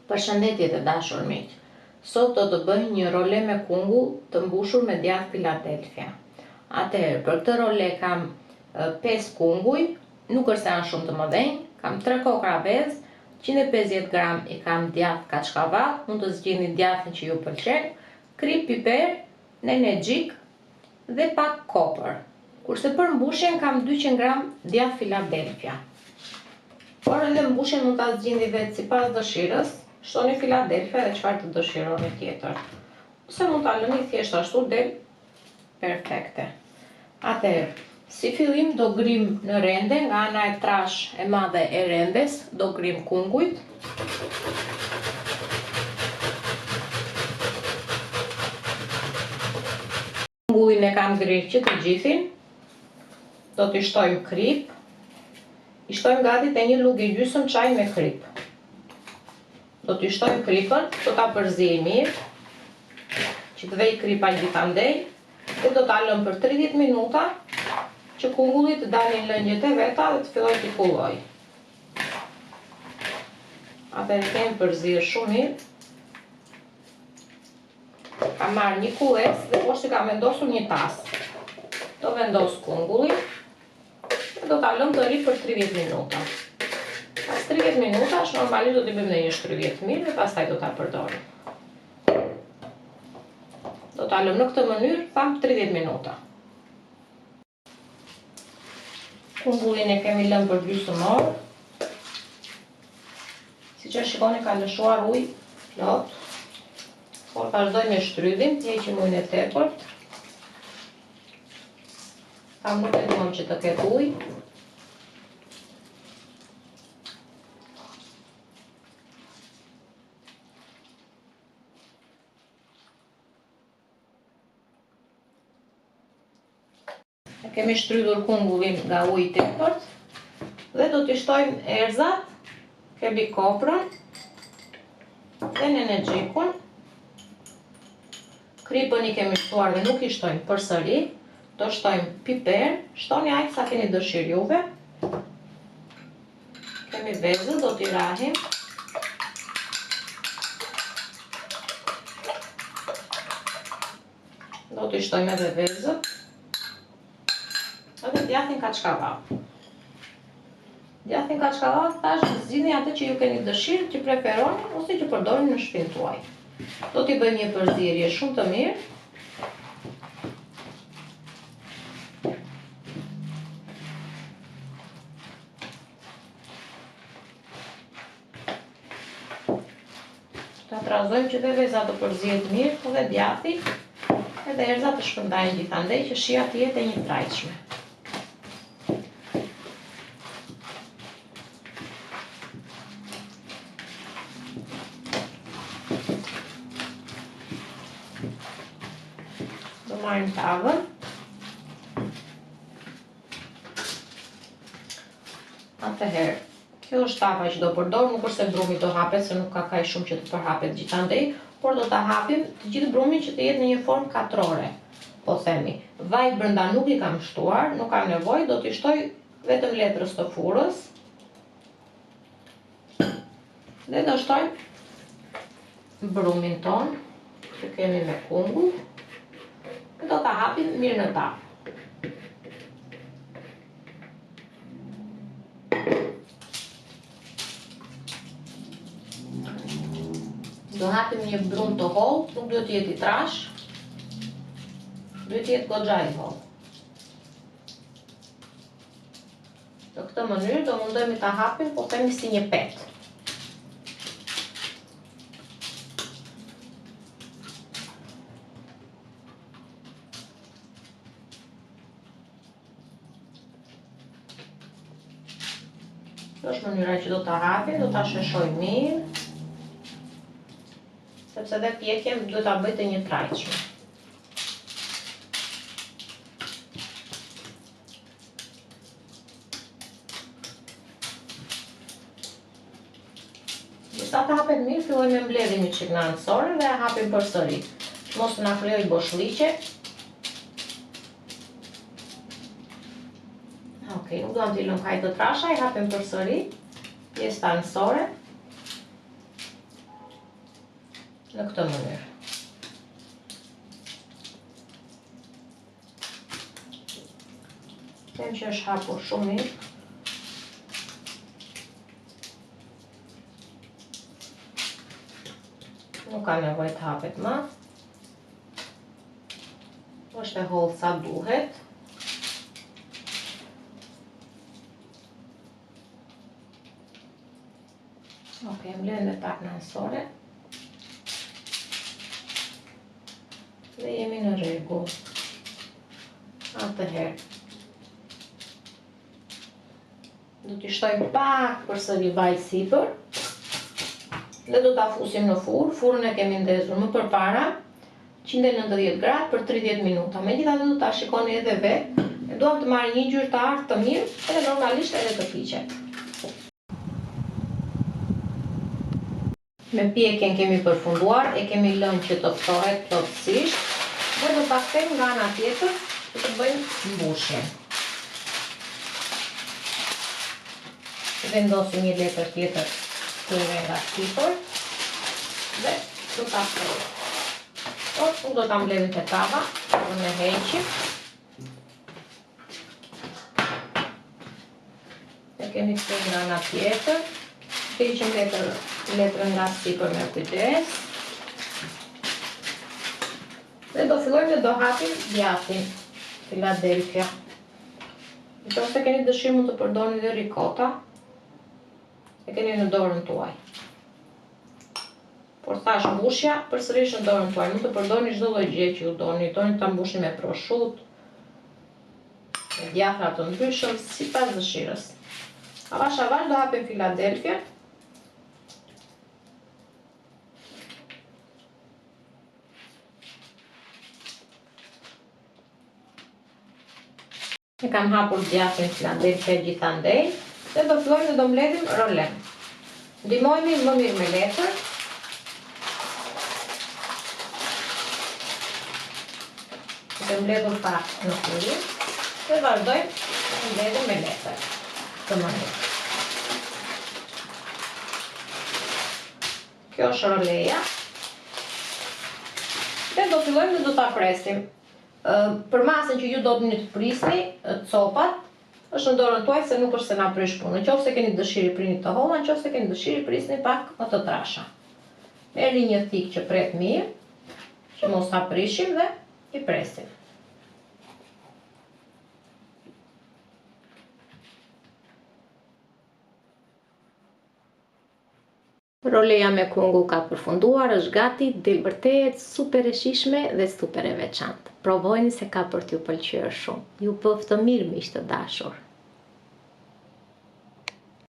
Përshëndetje të dashur miq. Sot do të bëj një role me kungull të mbushur me djath Philadelphia. Atëherë, për këtë role kam 5 kunguj, nuk është se janë shumë të mëdhenj, kam 3 kokra vezë, 150 gram i kam djath kaçkavall, mund të zgjidhni djathin që ju pëlqen, krip piper, nene xhik dhe pak kopër. Kurse për mbushjen kam 200 gram djath Philadelphia. Por edhe mbushjen mund ta zgjidhni vetë sipas dëshirës. Shtoni Philadelphia dhe çfarë të dëshironi tjetër. Ose mund ta lëni thjesht ashtu del perfekte. Atëherë, si fillim do grim në rende nga ana e trash e madhe e rendes, do grim kungujt. Kungullin e kam grirë që të gjithin. Do t'i shtojmë krip. I shtojmë gati te një lugë gjysmë çaj me krip. Do t'i shtojmë kripën, do ta përzijmë mirë, që të vej kripa gjithandej, dhe do ta lëm për 30 minuta, që kungulli të dalin lëngjët e veta dhe të filloj t'i pulloj. Atëherë kemi përzirë shumë mirë. Kam marrë një kulles dhe poshtë kam vendosur një tas. Do vendos kungullin dhe do ta lëm të ri për 30 minuta. Pas 30 minutash normalisht do t'i bëjmë në një shtrydhje mirë dhe pastaj do ta përdorim. Do ta lëm në këtë mënyrë tham 30 minuta. Kungullin e kemi lënë për gjysmë orë. Siç e shikoni ka lëshuar ujë plot. Por vazhdoj me shtrydhim, heqim ujin e tepërt. Kam nuk e duam që të ketë ujë. Kemi shtrydhur kungullin nga uji i tepërt dhe do t'i shtojmë erëzat, kemi koprën dhe nene xhikun. Kripën i kemi shtuar dhe nuk i shtojmë përsëri. Do shtojmë piper, shtoni aq sa keni dëshirë juve. Kemi vezë, do t'i rahim. Do t'i shtojmë edhe vezë. Edhe djathin kaçkavall. Djathin kaçkavall tash zgjidhni atë që ju keni dëshirë, që preferoni ose që përdorni në shtëpinë tuaj. Do t'i bëjmë një përzierje shumë të mirë. Ta trazojmë që dhe vezat të përzihet mirë, edhe djathi, edhe erëzat të shpërndajnë gjithandej që shija të jetë e njëtrajtshme. Do marrim tavën. Atëherë, kjo është tava që do përdor, nuk është se brumi do hapet, se nuk ka kaq shumë që të përhapet gjithandej, por do ta hapim të gjithë brumin që të jetë në një formë katrore, po themi. Vaj brenda nuk i kam shtuar, nuk kam nevojë, do t'i shtoj vetëm letrës të furrës. Dhe do shtojmë brumin ton, që kemi me kungull. Dhe do ta hapim mirë në tavë. Do hapim një brum të hollë, nuk duhet të jetë i trash, duhet të jetë goxha i hollë. Në këtë mënyrë do mundohemi ta hapim, po themi si një petë. Kjo është mënyra që do ta hapim, do ta sheshoj mirë, sepse dhe pjekjen duhet ta bëj të njëtrajtshme. Sa të hapet mirë, fillojmë me mbledhim një çik në anësore dhe e hapim përsëri. Mos të na krijoj boshllliqe. Okej, nuk duam t'i lëm kaq të trasha, i hapim përsëri pjesë anësore. në këtë mënyrë. Them që është hapur shumë mirë. Nuk ka nevojë të hapet më. Është e hollë sa duhet. Ok, mbledh me pak nënsore. Dhe jemi në rregull. Atëherë do t'i shtoj pak përsëri vaj sipër. Dhe do ta fusim në furrë. Furrën e kemi ndezur më përpara 190 gradë për 30 minuta. Megjithatë do ta shikoni edhe vetë. Ne duam të marrë një ngjyrë të artë të mirë, edhe normalisht edhe të piqet. Me pjekjen kemi përfunduar, e kemi lënë që të ftohet plotësisht dhe do ta kthejmë nga ana tjetër që të bëjmë mbushjen. Vendosim një letër tjetër këtyre nga sipër dhe do ta kthejmë. Unë do ta mbledhim te tava, do ne heqim. E kemi kthejmë nga ana tjetër. Heqim letrën nga sipër me kujdes. Dhe do fillojmë dhe do hapim djathtin Philadelphia. Nëse keni dëshirë mund të përdorni dhe ricota. E keni në dorën tuaj. Por thash mbushja përsërish në dorën tuaj. Mund të përdorni çdo lloj gjë që ju doni. Doni ta mbushni me prosciutto, me djathra të ndryshëm, sipas dëshirës. Avash do hapim Philadelphia. E kam hapur djathtin Philadelphia gjithandej dhe do fillojmë dhe do mbledhim rolem. Ndihmojmë më mirë me letër. Të mbledhur pak në furrë dhe vazhdojmë të mbledhim me letër. Këtë mënyrë. Kjo është roleja. Dhe do fillojmë dhe do ta presim. Për masën që ju do të prisni, copat, është në dorën tuaj se nuk është se na prish punë. Nëse keni dëshirë prini të holla, nëse keni dëshirë prisni pak më të trasha. Merrni një thikë që pret mirë, që mos ta prishim dhe i presim. Roleja me kungull ka përfunduar, është gati, del vërtet super e shijshme dhe super e veçantë. Provojeni se ka për t'ju pëlqyer shumë. Ju bëftë mirë miq të dashur.